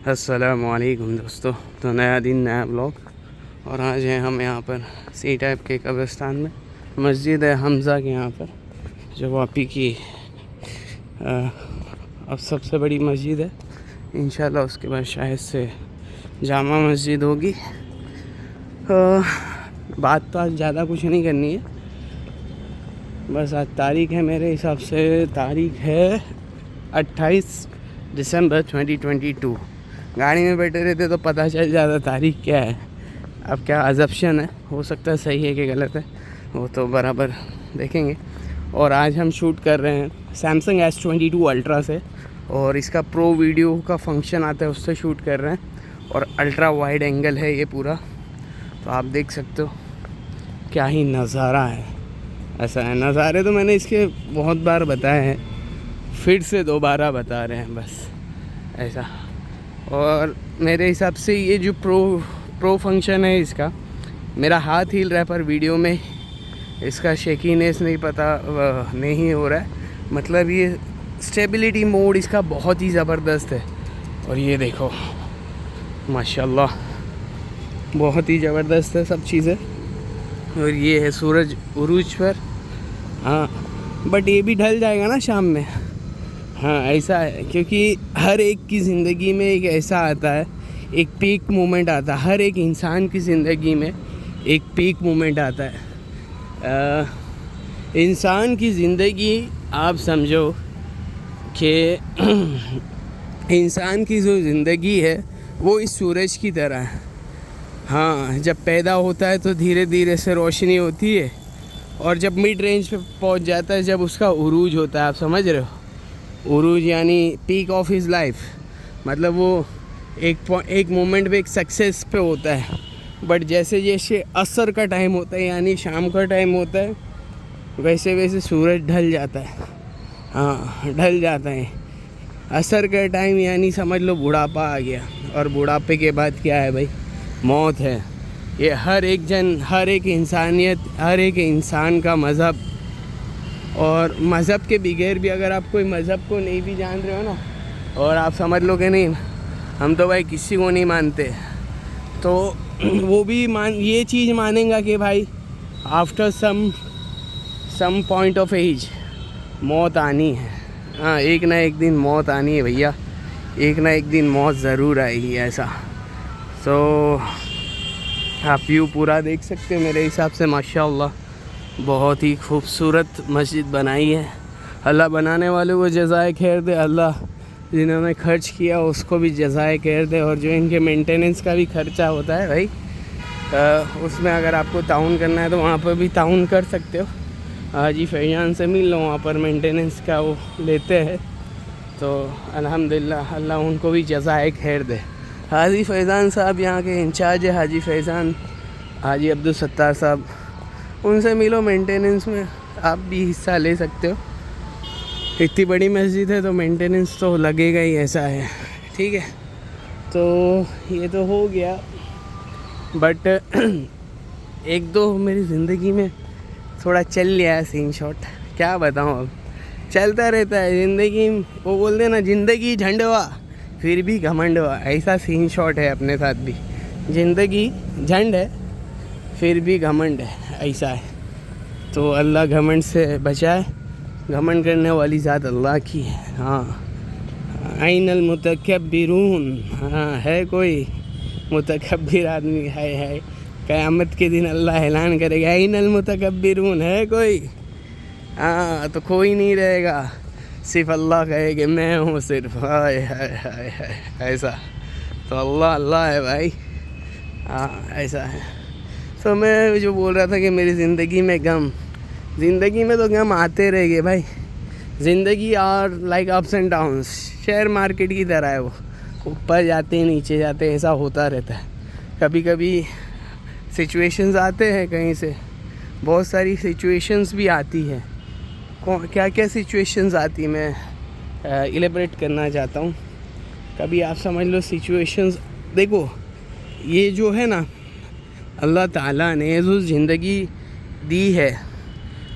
السلام علیکم دوستو، تو نیا دن نیا بلاگ، اور آج ہیں ہم یہاں پر سی ٹائپ کے قبرستان میں. مسجد ہے حمزہ کے یہاں پر، جو واپی کی اب سب سے بڑی مسجد ہے. انشاءاللہ اس کے بعد شاید سے جامع مسجد ہوگی. بات تو آج زیادہ کچھ نہیں کرنی ہے، بس آج تاریخ ہے، میرے حساب سے تاریخ ہے 28 دسمبر 2022. گاڑی میں بیٹھے رہتے تو پتہ چل جاتا تاریخ کیا ہے. اب کیا ازپشن ہے، ہو سکتا ہے صحیح ہے کہ غلط ہے، وہ تو برابر دیکھیں گے. اور آج ہم شوٹ کر رہے ہیں سیمسنگ S22 الٹرا سے، اور اس کا پرو ویڈیو کا فنکشن آتا ہے، اس سے شوٹ کر رہے ہیں. اور الٹرا وائڈ اینگل ہے یہ پورا، تو آپ دیکھ سکتے ہو کیا ہی نظارہ ہے. ایسا ہے، نظارے تو میں نے اس کے بہت بار بتائے ہیں، پھر سے دوبارہ بتا رہے ہیں بس ایسا. اور میرے حساب سے یہ جو پرو فنکشن ہے اس کا، میرا ہاتھ ہل رہا ہے پر ویڈیو میں اس کا شیکینیس نہیں ہو رہا ہے. مطلب یہ اسٹیبلٹی موڈ اس کا بہت ہی زبردست ہے. اور یہ دیکھو ماشاءاللہ بہت ہی زبردست ہے سب چیزیں. اور یہ ہے سورج عروج پر، ہاں بٹ یہ بھی ڈھل جائے گا نا شام میں. ہاں ایسا ہے، کیونکہ ہر ایک کی زندگی میں ایک ایسا آتا ہے، ایک پیک مومنٹ آتا ہے. ہر ایک انسان کی زندگی میں ایک پیک مومنٹ آتا ہے. انسان کی زندگی آپ سمجھو کہ انسان کی جو زندگی ہے وہ اس سورج کی طرح ہے. ہاں، جب پیدا ہوتا ہے تو دھیرے دھیرے سے روشنی ہوتی ہے، اور جب مڈ رینج پہ پہنچ جاتا ہے، جب اس کا عروج ہوتا ہے، آپ سمجھ رہے ہو، عروج یعنی پیک آف ہز لائف. مطلب وہ ایک مومنٹ پہ ایک سکسیس پہ ہوتا ہے. بٹ جیسے جیسے عصر کا ٹائم ہوتا ہے یعنی شام کا ٹائم ہوتا ہے، ویسے ویسے سورج ڈھل جاتا ہے. ہاں ڈھل جاتا ہے. عصر کا ٹائم یعنی سمجھ لو بڑھاپا آ گیا، اور بڑھاپے کے بعد کیا ہے بھائی؟ موت ہے. یہ ہر ایک انسانیت، ہر ایک انسان کا مذہب، اور مذہب کے بغیر بھی اگر آپ کوئی مذہب کو نہیں بھی جان رہے ہو نا، اور آپ سمجھ لو کہ نہیں ہم تو بھائی کسی کو نہیں مانتے، تو وہ بھی یہ چیز مانیں گا کہ بھائی after some point of age موت آنی ہے. ہاں ایک نہ ایک دن موت آنی ہے بھیا، ایک نہ ایک دن موت ضرور آئے گی ایسا. سو آپ ویو پورا دیکھ سکتے ہیں. میرے حساب سے ماشاءاللہ بہت ہی خوبصورت مسجد بنائی ہے. اللہ بنانے والوں کو جزائے خیر دے، اللہ جنہوں نے خرچ کیا اس کو بھی جزائے خیر دے. اور جو ان کے مینٹیننس کا بھی خرچہ ہوتا ہے بھائی، اس میں اگر آپ کو تعاون کرنا ہے تو وہاں پر بھی تعاون کر سکتے ہو. حاجی فیضان سے مل لو، وہاں پر مینٹیننس کا وہ لیتے ہیں، تو الحمدللہ اللہ ان کو بھی جزائے خیر دے. حاجی فیضان صاحب یہاں کے انچارج ہے، حاجی فیضان، حاجی عبدالستار صاحب، ان سے ملو. مینٹیننس میں آپ بھی حصہ لے سکتے ہو. اتنی بڑی مسجد ہے تو مینٹیننس تو لگے گا ہی، ایسا ہے. ٹھیک ہے، تو یہ تو ہو گیا. بٹ ایک دو میری زندگی میں تھوڑا چل لیا ہے سین شاٹ، کیا بتاؤں. اب چلتا رہتا ہے زندگی. وہ بولتے نا زندگی جھنڈوا پھر بھی گھمنڈوا، ایسا سین شاٹ ہے اپنے ساتھ بھی. زندگی جھنڈ ہے پھر بھی گھمنڈ ہے، ایسا ہے. تو اللہ گھمنڈ سے بچائے. گھمنڈ کرنے والی ذات اللہ کی ہے. ہاں، عین المتکبرون. ہاں ہے کوئی متکبر آدمی؟ ہے. قیامت کے دن اللہ اعلان کرے گا عین المتکبرون، ہے کوئی؟ ہاں تو کوئی نہیں رہے گا، صرف اللہ کہے کہ میں ہوں صرف. ہائے ہائے ہائے ہائے، ایسا. تو اللہ اللہ ہے بھائی. ہاں ایسا ہے. تو میں جو بول رہا تھا کہ میری زندگی میں زندگی میں تو غم آتے رہے گے بھائی. زندگی اور like ups and downs, share market کی طرح ہے. وہ اوپر جاتے نیچے جاتے، ایسا ہوتا رہتا ہے. کبھی کبھی سچویشنز آتے ہیں کہیں سے، بہت ساری سچویشنز بھی آتی ہے. کیا کیا سچویشنز آتی میں ایلیبریٹ کرنا چاہتا ہوں. کبھی آپ سمجھ لو سچویشنز، دیکھو یہ جو ہے نا اللہ تعالیٰ نے جو زندگی دی ہے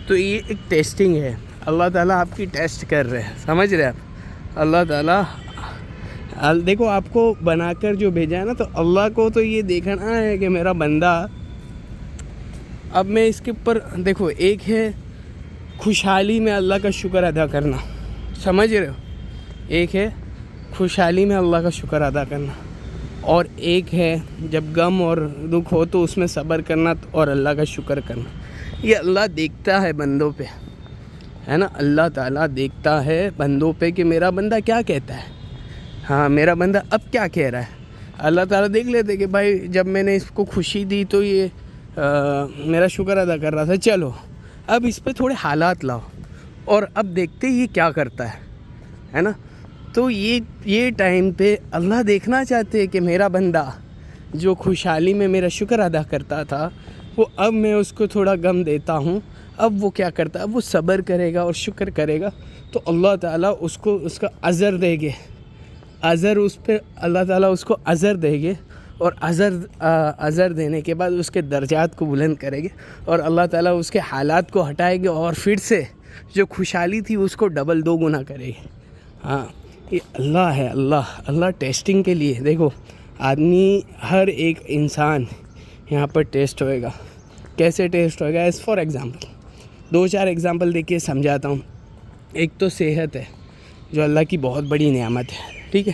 تو یہ ایک ٹیسٹنگ ہے. اللہ تعالیٰ آپ کی ٹیسٹ کر رہے ہیں، سمجھ رہے آپ. اللہ تعالیٰ دیکھو آپ کو بنا کر جو بھیجا ہے نا، تو اللہ کو تو یہ دیکھنا ہے کہ میرا بندہ، اب میں اس کے اوپر دیکھو، ایک ہے خوشحالی میں اللہ کا شکر ادا کرنا، سمجھ رہے ہو؟ ایک ہے خوشحالی میں اللہ کا شکر ادا کرنا، اور ایک ہے جب غم اور دکھ ہو تو اس میں صبر کرنا اور اللہ کا شکر کرنا۔ یہ اللہ دیکھتا ہے بندوں پہ، ہے نا، اللہ تعالیٰ دیکھتا ہے بندوں پہ کہ میرا بندہ کیا کہتا ہے، ہاں میرا بندہ اب کیا کہہ رہا ہے۔ اللہ تعالیٰ دیکھ لیتے کہ بھائی جب میں نے اس کو خوشی دی تو یہ میرا شکر ادا کر رہا تھا، چلو اب اس پہ تھوڑے حالات لاؤ اور اب دیکھتے یہ کیا کرتا ہے نا۔ تو یہ ٹائم پہ اللہ دیکھنا چاہتے ہیں کہ میرا بندہ جو خوشحالی میں میرا شکر ادا کرتا تھا، وہ اب میں اس کو تھوڑا غم دیتا ہوں، اب وہ کیا کرتا ہے، اب وہ صبر کرے گا اور شکر کرے گا، تو اللہ تعالیٰ اس کو اس کا اجر دے گے، اجر اس پہ اللہ تعالیٰ اس کو اجر دے گے، اور اجر دینے کے بعد اس کے درجات کو بلند کرے گے، اور اللہ تعالیٰ اس کے حالات کو ہٹائے گے اور پھر سے جو خوشحالی تھی اس کو ڈبل دو گنا کرے گے۔ ہاں یہ اللہ ہے، اللہ ٹیسٹنگ کے لیے، دیکھو آدمی، ہر ایک انسان یہاں پر ٹیسٹ ہوئے گا۔ کیسے ٹیسٹ ہوئے گا؟ ایز فار ایگزامپل 2-4 ایگزامپل دے کے سمجھاتا ہوں۔ ایک تو صحت ہے جو اللہ کی بہت بڑی نعمت ہے، ٹھیک ہے،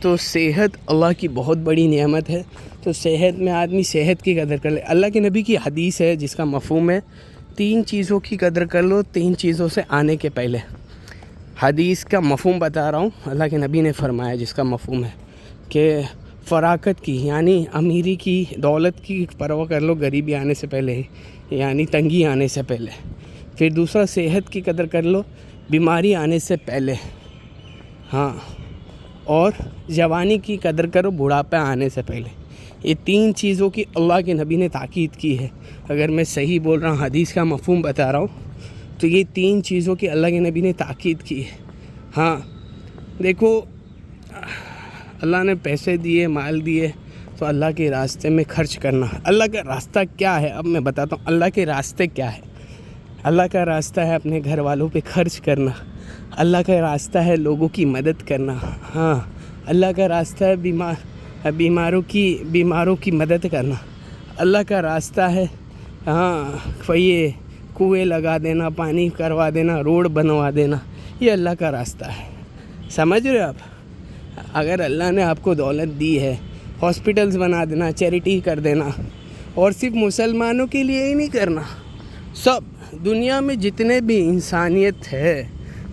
تو صحت اللہ کی بہت بڑی نعمت ہے، تو صحت میں آدمی صحت کی قدر کر لے۔ اللہ کے نبی کی حدیث ہے جس کا مفہوم ہے 3 چیزوں کی قدر کر لو 3 چیزوں سے آنے کے پہلے۔ حدیث کا مفہوم بتا رہا ہوں، اللہ کے نبی نے فرمایا جس کا مفہوم ہے کہ فراقت کی، یعنی امیری کی، دولت کی پرواہ کر لو غریبی آنے سے پہلے، یعنی تنگی آنے سے پہلے۔ پھر دوسرا صحت کی قدر کر لو بیماری آنے سے پہلے، ہاں، اور جوانی کی قدر کرو بڑھاپا آنے سے پہلے۔ یہ 3 چیزوں کی اللہ کے نبی نے تاکید کی ہے۔ اگر میں صحیح بول رہا ہوں، حدیث کا مفہوم بتا رہا ہوں، تو یہ 3 چیزوں کی اللہ کے نبی نے تاکید کی ہے۔ ہاں دیکھو، اللہ نے پیسے دیے، مال دیے، تو اللہ کے راستے میں خرچ کرنا۔ اللہ کا راستہ کیا ہے؟ اب میں بتاتا ہوں اللہ کے راستے کیا ہے۔ اللہ کا راستہ ہے اپنے گھر والوں پہ خرچ کرنا، اللہ کا راستہ ہے لوگوں کی مدد کرنا، ہاں، اللہ کا راستہ ہے بیماروں کی مدد کرنا، اللہ کا راستہ ہے ہاں یہ کنویں لگا دینا، پانی کروا دینا، روڈ بنوا دینا، یہ اللہ کا راستہ ہے۔ سمجھ رہے ہو آپ؟ اگر اللہ نے آپ کو دولت دی ہے، ہاسپٹلز بنا دینا، چیریٹی کر دینا، اور صرف مسلمانوں کے لیے ہی نہیں کرنا، سب دنیا میں جتنے بھی انسانیت ہے،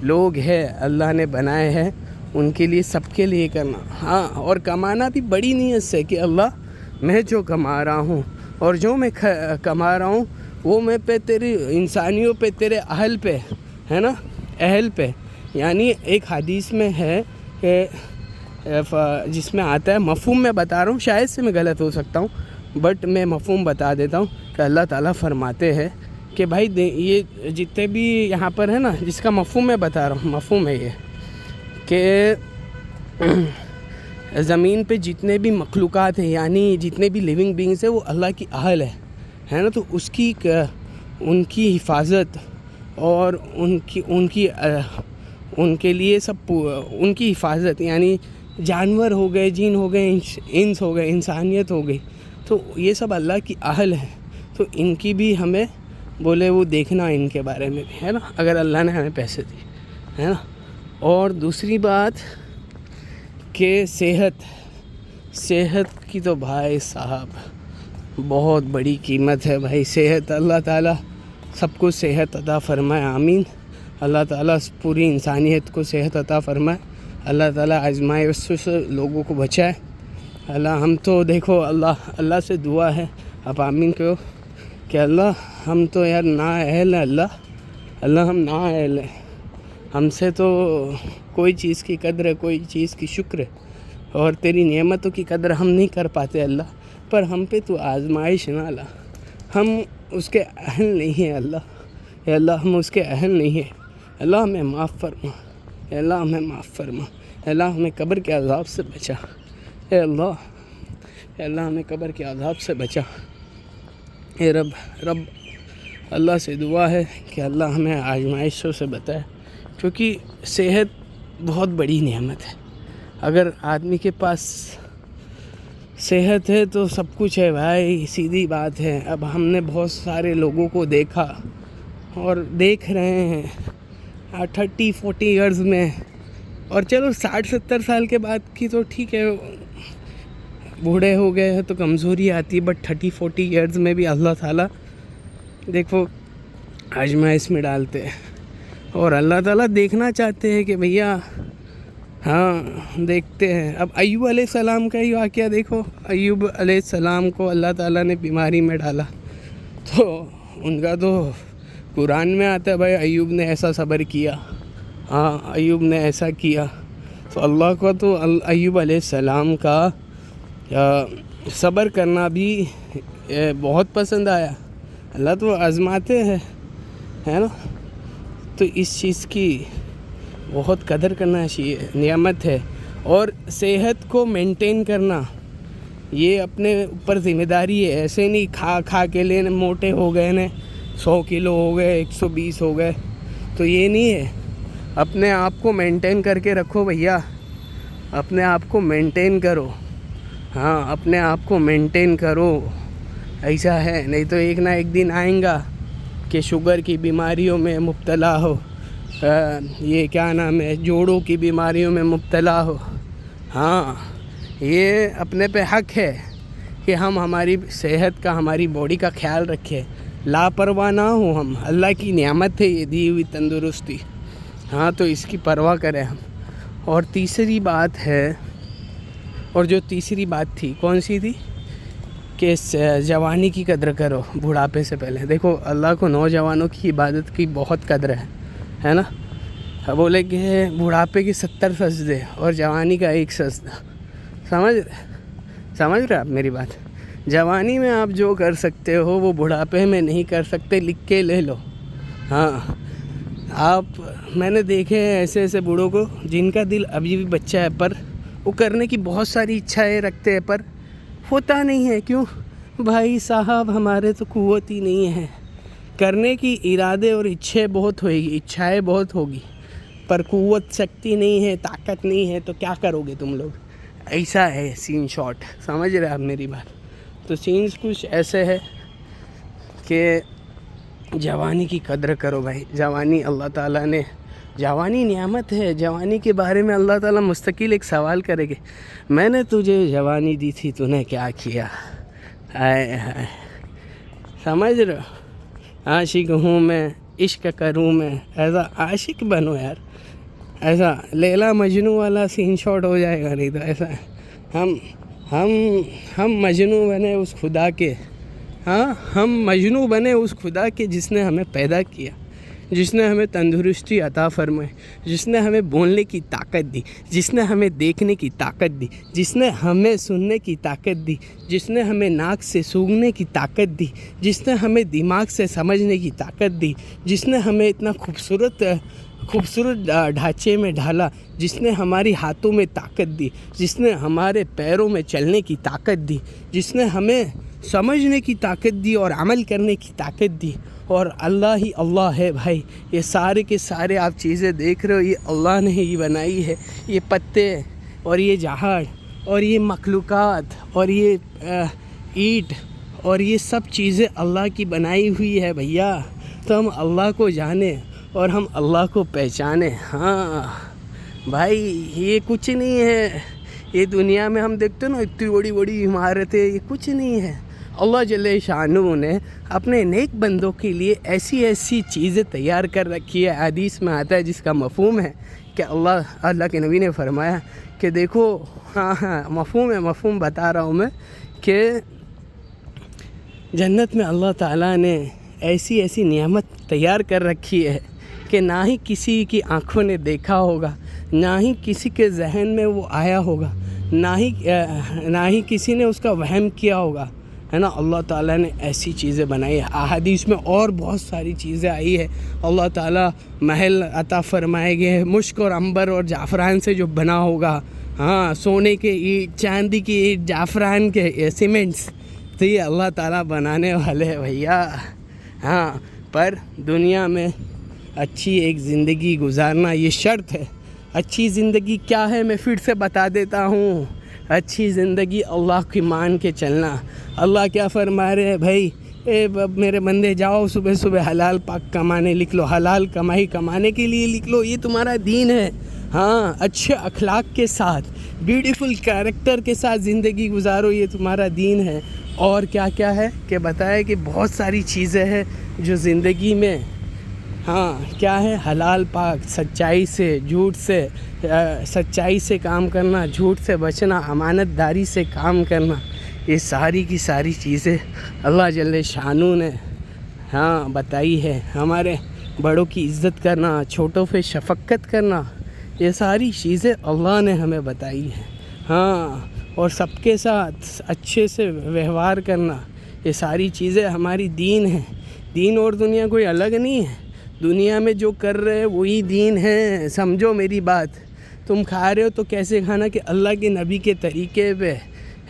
لوگ ہیں اللہ نے بنائے ہیں، ان کے لیے، سب کے لیے کرنا۔ ہاں، اور کمانا بھی بڑی نیت سے کہ اللہ میں جو کما رہا ہوں اور جو میں کما رہا ہوں وہ میں پہ تیری انسانیوں پہ، تیرے اہل پہ، ہے نا، اہل پہ، یعنی ایک حدیث میں ہے کہ جس میں آتا ہے، مفہوم میں بتا رہا ہوں، شاید سے میں غلط ہو سکتا ہوں، بٹ میں مفہوم بتا دیتا ہوں کہ اللہ تعالیٰ فرماتے ہیں کہ بھائی یہ جتنے بھی یہاں پر ہے نا، جس کا مفہوم میں بتا رہا ہوں، مفہوم ہے یہ کہ زمین پہ جتنے بھی مخلوقات ہیں، یعنی جتنے بھی لیونگ بینگز ہیں، وہ اللہ کی اہل ہے نا، تو ان کی حفاظت اور ان کے لیے سب ان کی حفاظت، یعنی جانور ہو گئے، جن ہو گئے، انس ہو گئے، انسانیت ہو گئی، تو یہ سب اللہ کی اہل ہیں، تو ان کی بھی ہمیں بولے وہ دیکھنا ان کے بارے میں بھی، ہے نا، اگر اللہ نے ہمیں پیسے دی، ہے نا۔ اور دوسری بات کہ صحت کی تو بھائی صاحب بہت بڑی قیمت ہے بھائی۔ صحت، اللہ تعالیٰ سب کو صحت عطا فرمائے، آمین۔ اللہ تعالیٰ پوری انسانیت کو صحت عطا فرمائے، اللہ تعالیٰ آزمائشوں سے لوگوں کو بچائے۔ اللہ، ہم تو دیکھو اللہ سے دعا ہے، آپ آمین کہو کہ اللہ ہم تو یار نااہل ہیں، اللہ ہم نااہل ہیں، ہم سے تو کوئی چیز کی قدر ہے، کوئی چیز کی شکر ہے، اور تیری نعمتوں کی قدر ہم نہیں کر پاتے اللہ، پر ہم پہ تو آزمائش نہ لا، ہم اس کے اہل نہیں ہیں اللہ، اے اللہ ہم اس کے اہل نہیں ہیں، اللہ ہمیں معاف فرما، اے اللہ ہمیں معاف فرما، اے اللہ ہمیں قبر کے عذاب سے بچا، اے اللہ ہمیں قبر کے عذاب سے بچا، اے رب اللہ سے دعا ہے کہ اللہ ہمیں آزمائشوں سے بچائے، کیونکہ صحت بہت بڑی نعمت ہے، اگر آدمی کے پاس صحت ہے تو سب کچھ ہے بھائی، سیدھی بات ہے. اب ہم نے بہت سارے لوگوں کو دیکھا اور دیکھ رہے ہیں 30-40 ایئرز میں، اور چلو 60-70 سال کے بعد کی تو ٹھیک ہے، بوڑھے ہو گئے ہیں تو کمزوری آتی ہے، بٹ 30-40 ایئرز میں بھی اللہ تعالیٰ دیکھو آزمائش میں ڈالتے ہیں. اور اللہ تعالیٰ دیکھنا چاہتے ہیں کہ بھیا ہاں دیکھتے ہیں. اب ایوب علیہ السلام کا ہی واقعہ دیکھو. ایوب علیہ السلام کو اللہ تعالیٰ نے بیماری میں ڈالا، تو ان کا تو قرآن میں آتا ہے بھائی ایوب نے ایسا صبر کیا، ہاں ایوب نے ایسا کیا. تو اللہ کو تو ایوب علیہ السلام کا صبر کرنا بھی بہت پسند آیا. اللہ تو آزماتے ہیں، ہے نا. تو اس چیز کی بہت قدر کرنا چاہیے، نعمت ہے. اور صحت کو مینٹین کرنا یہ اپنے اوپر ذمہ داری ہے. ایسے نہیں کھا کے لینے موٹے ہو گئے نے، 100 کلو ہو گئے، 120 ہو گئے، تو یہ نہیں ہے. اپنے آپ کو مینٹین کر کے رکھو بھیا، اپنے آپ کو مینٹین کرو. ہاں اپنے آپ کو مینٹین کرو. ایسا ہے، نہیں تو ایک نہ ایک دن آئیں گا کہ شوگر کی بیماریوں میں مبتلا ہو، یہ کیا نام ہے، جوڑوں کی بیماریوں میں مبتلا ہو. ہاں یہ اپنے پہ حق ہے کہ ہم ہماری صحت کا، ہماری باڈی کا خیال رکھیں، لاپرواہ نہ ہوں ہم. اللہ کی نعمت ہے یہ دی ہوئی تندرستی، ہاں تو اس کی پرواہ کریں ہم. اور تیسری بات ہے، اور جو تیسری بات تھی کون سی تھی، کہ جوانی کی قدر کرو بڑھاپے سے پہلے. دیکھو اللہ کو نوجوانوں کی عبادت کی بہت قدر ہے نا. بولے کہ بڑھاپے کی 70 سجدے اور جوانی کا 1 سجدہ. سمجھ رہے آپ میری بات؟ جوانی میں آپ جو کر سکتے ہو وہ بڑھاپے میں نہیں کر سکتے، لکھ کے لے لو. ہاں میں نے دیکھے ہیں ایسے ایسے بوڑھوں کو جن کا دل ابھی بھی بچہ ہے، پر وہ کرنے کی بہت ساری اچھائیں رکھتے ہیں، پر ہوتا نہیں ہے. کیوں بھائی صاحب؟ ہمارے تو قوت ہی نہیں ہے. کرنے کی ارادے اور اچھائیں بہت ہوگی، پر قوت شکتی نہیں ہے، طاقت نہیں ہے، تو کیا کرو گے تم لوگ؟ ایسا ہے سین شارٹ. سمجھ رہے آپ میری بات؟ تو سینس کچھ ایسے ہے کہ جوانی کی قدر کرو بھائی. جوانی اللہ تعالیٰ نے، جوانی نعمت ہے. جوانی کے بارے میں اللہ تعالیٰ مستقل ایک سوال کرے گے، میں نے تجھے جوانی دی تھی، تو نے کیا کیا؟ سمجھ رہے ہو؟ عاشق ہوں میں، عشق کروں میں. ایسا عاشق بنو یار، ایسا لیلا مجنو والا سین شاٹ ہو جائے گا. نہیں تو ایسا ہم مجنو بنے اس خدا کے، ہاں ہم مجنو بنے اس خدا کے جس نے ہمیں پیدا کیا، جس نے ہمیں تندرستی عطا فرمائی، جس نے ہمیں بولنے کی طاقت دی، جس نے ہمیں دیکھنے کی طاقت دی، جس نے ہمیں سننے کی طاقت دی، جس نے ہمیں ناک سے سونگھنے کی طاقت دی، جس نے ہمیں دماغ سے سمجھنے کی طاقت دی، جس نے ہمیں اتنا خوبصورت ڈھانچے میں ڈھالا، جس نے ہماری ہاتھوں میں طاقت دی، جس نے ہمارے پیروں میں چلنے کی طاقت دی، جس نے ہمیں سمجھنے کی طاقت دی اور عمل کرنے کی طاقت دی. اور اللہ ہی اللہ ہے بھائی. یہ سارے کے سارے آپ چیزیں دیکھ رہے ہو، یہ اللہ نے ہی بنائی ہے. یہ پتے اور یہ جہاڑ اور یہ مخلوقات اور یہ اینٹ اور یہ سب چیزیں اللہ کی بنائی ہوئی ہے بھیا. تو ہم اللہ کو جانیں اور ہم اللہ کو پہچانیں. ہاں بھائی یہ کچھ نہیں ہے. یہ دنیا میں ہم دیکھتے ہیں نا اتنی بڑی بڑی عمارتیں، یہ کچھ نہیں ہے. اللہ جل شانہ نے اپنے نیک بندوں کے لیے ایسی ایسی چیزیں تیار کر رکھی ہے. حدیث میں آتا ہے جس کا مفہوم ہے کہ اللہ کے نبی نے فرمایا کہ دیکھو، ہاں مفہوم بتا رہا ہوں میں، کہ جنت میں اللہ تعالیٰ نے ایسی ایسی نعمت تیار کر رکھی ہے کہ نہ ہی کسی کی آنکھوں نے دیکھا ہوگا، نہ ہی کسی کے ذہن میں وہ آیا ہوگا، نہ ہی کسی نے اس کا وہم کیا ہوگا، ہے نا. اللہ تعالیٰ نے ایسی چیزیں بنائی ہے. احادیث میں اور بہت ساری چیزیں آئی ہے. اللہ تعالیٰ محل عطا فرمائے گے مشک اور عنبر اور جعفران سے جو بنا ہوگا، ہاں سونے کے اینٹ، چاندی کی اینٹ، جعفران کے سیمنٹس، تو یہ اللہ تعالیٰ بنانے والے ہیں بھیا. ہاں پر دنیا میں اچھی ایک زندگی گزارنا یہ شرط ہے. اچھی زندگی کیا ہے میں پھر سے بتا دیتا ہوں. اچھی زندگی اللہ کی مان کے چلنا. اللہ کیا فرما رہے ہیں بھائی، میرے بندے جاؤ صبح صبح حلال پاک کمانے لکھ لو، حلال کمائی کمانے کے لیے لکھ لو، یہ تمہارا دین ہے. ہاں، اچھے اخلاق کے ساتھ، بیوٹیفل کیریکٹر کے ساتھ زندگی گزارو، یہ تمہارا دین ہے. اور کیا کیا ہے کہ بتائے کہ بہت ساری چیزیں ہیں جو زندگی میں، ہاں کیا ہے، حلال پاک، سچائی سے، جھوٹ سے، سچائی سے کام کرنا، جھوٹ سے بچنا، امانت داری سے کام کرنا، یہ ساری کی ساری چیزیں اللہ جل شانہ نے ہاں بتائی ہے. ہمارے بڑوں کی عزت کرنا، چھوٹوں پہ شفقت کرنا، یہ ساری چیزیں اللہ نے ہمیں بتائی ہیں. ہاں، اور سب کے ساتھ اچھے سے ویوہار کرنا، یہ ساری چیزیں ہماری دین ہیں. دین اور دنیا کوئی الگ نہیں ہے. دنیا میں جو کر رہے وہی دین ہے. سمجھو میری بات. تم کھا رہے ہو تو کیسے کھانا کہ اللہ کے نبی کے طریقے پہ.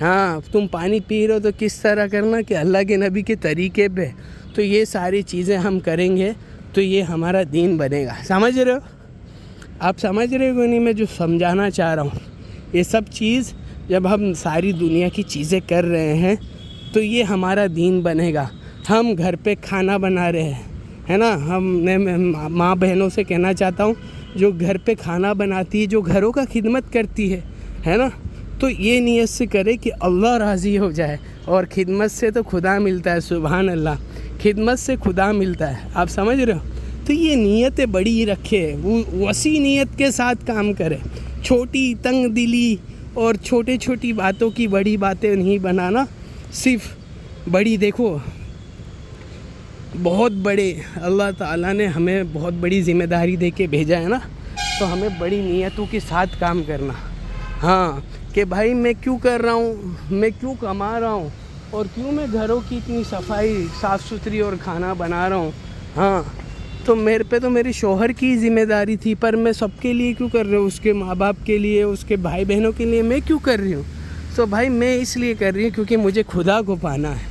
ہاں، تم پانی پی رہے ہو تو کس طرح کرنا کہ اللہ کے نبی کے طریقے پہ. تو یہ ساری چیزیں ہم کریں گے تو یہ ہمارا دین بنے گا. سمجھ رہے ہو؟ آپ سمجھ رہے ہو نہیں میں جو سمجھانا چاہ رہا ہوں؟ یہ سب چیز جب ہم ساری دنیا کی چیزیں کر رہے ہیں تو یہ ہمارا دین بنے گا. ہم گھر پہ کھانا بنا رہے ہیں، ہے نا. میں ماں بہنوں سے کہنا چاہتا ہوں جو گھر پہ کھانا بناتی ہے، جو گھروں کا خدمت کرتی ہے نا، تو یہ نیت سے کرے کہ اللہ راضی ہو جائے. اور خدمت سے تو خدا ملتا ہے. سبحان اللہ، خدمت سے خدا ملتا ہے. آپ سمجھ رہے ہو؟ تو یہ نیتیں بڑی رکھے، وسیع نیت کے ساتھ کام کرے. چھوٹی تنگ دلی اور چھوٹی باتوں کی بڑی باتیں نہیں بنانا. صرف بڑی دیکھو، بہت بڑے اللہ تعالیٰ نے ہمیں بہت بڑی ذمہ داری دے کے بھیجا ہے نا، تو ہمیں بڑی نیتوں کے ساتھ کام کرنا. ہاں، کہ بھائی میں کیوں کر رہا ہوں، میں کیوں کما رہا ہوں، اور کیوں میں گھروں کی اتنی صفائی صاف ستھری اور کھانا بنا رہا ہوں. ہاں، تو میرے پہ تو میری شوہر کی ذمہ داری تھی، پر میں سب کے لیے کیوں کر رہی ہوں؟ اس کے ماں باپ کے لیے، اس کے بھائی بہنوں کے لیے میں کیوں کر رہی ہوں؟ تو بھائی میں اس لیے کر رہی ہوں کیونکہ مجھے خدا کو پانا ہے.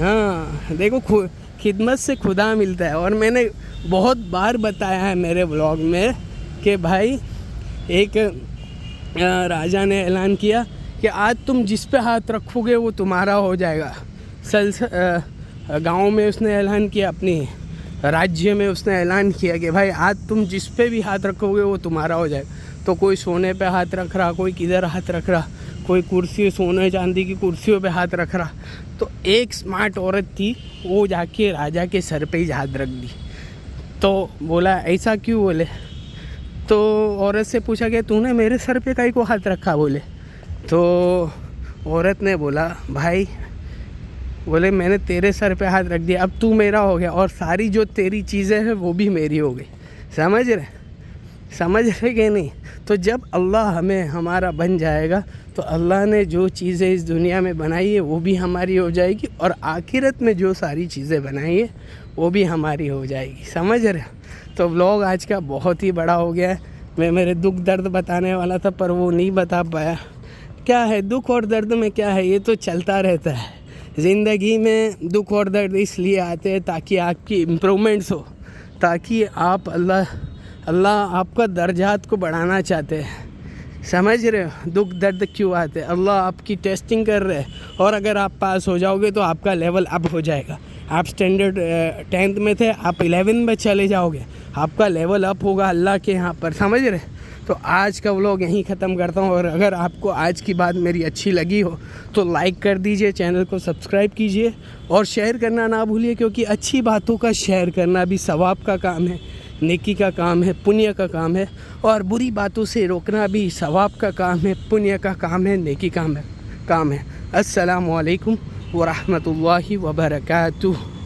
ہاں دیکھو، خدمت سے خدا ملتا ہے. اور میں نے بہت بار بتایا ہے میرے بلاگ میں کہ بھائی ایک راجا نے اعلان کیا کہ آج تم جس پہ ہاتھ رکھو گے وہ تمہارا ہو جائے گا. گاؤں میں اس نے اعلان کیا، اپنی راجیہ میں اس نے اعلان کیا کہ بھائی آج تم جس پہ بھی ہاتھ رکھو گے وہ تمہارا ہو جائے گا. تو کوئی سونے پہ ہاتھ رکھ رہا، کوئی کدھر ہاتھ رکھ رہا، کوئی کرسی، سونے چاندی کی کرسیوں پہ ہاتھ رکھ رہا. تو ایک سمارٹ عورت تھی، وہ جا کے راجا کے سر پہ ہی ہاتھ رکھ دی. تو بولا ایسا کیوں؟ بولے تو عورت سے پوچھا کہ تو نے میرے سر پہ کائی کو ہاتھ رکھا؟ بولے تو عورت نے بولا بھائی، بولے میں نے تیرے سر پہ ہاتھ رکھ دیا، اب تو میرا ہو گیا، اور ساری جو تیری چیزیں ہیں وہ بھی میری ہو گئی. سمجھ رہے کہ نہیں؟ تو جب اللہ ہمیں ہمارا بن جائے گا تو اللہ نے جو چیزیں اس دنیا میں بنائی ہے وہ بھی ہماری ہو جائے گی، اور آخرت میں جو ساری چیزیں بنائی ہے وہ بھی ہماری ہو جائے گی. سمجھ رہے؟ تو ولاگ آج کا بہت ہی بڑا ہو گیا ہے. میں میرے دکھ درد بتانے والا تھا پر وہ نہیں بتا پایا. کیا ہے دکھ اور درد میں کیا ہے، یہ تو چلتا رہتا ہے. زندگی میں دکھ اور درد اس لیے آتے ہیں تاکہ آپ کی امپرومنٹس ہو، تاکہ آپ اللہ آپ کا درجات کو بڑھانا چاہتے ہیں. سمجھ رہے ہو؟ دکھ درد کیوں آتے؟ اللہ آپ کی ٹیسٹنگ کر رہے ہیں، اور اگر آپ پاس ہو جاؤ گے تو آپ کا لیول اپ ہو جائے گا. آپ اسٹینڈرڈ 10th میں تھے، آپ 11 میں چلے جاؤ گے، آپ کا لیول اپ ہوگا اللہ کے یہاں پر. سمجھ رہے؟ تو آج کا ولاگ یہیں ختم کرتا ہوں. اور اگر آپ کو آج کی بات میری اچھی لگی ہو تو لائک کر دیجئے، چینل کو سبسکرائب کیجئے، اور شیئر کرنا نہ بھولیے، کیونکہ اچھی باتوں کا شیئر کرنا بھی ثواب کا کام ہے، نیکی کا کام ہے، پنیہ کا کام ہے. اور بری باتوں سے روکنا بھی ثواب کا کام ہے، پنیہ کا کام ہے، نیکی کام ہے. السلام علیکم ورحمۃ اللہ وبرکاتہ.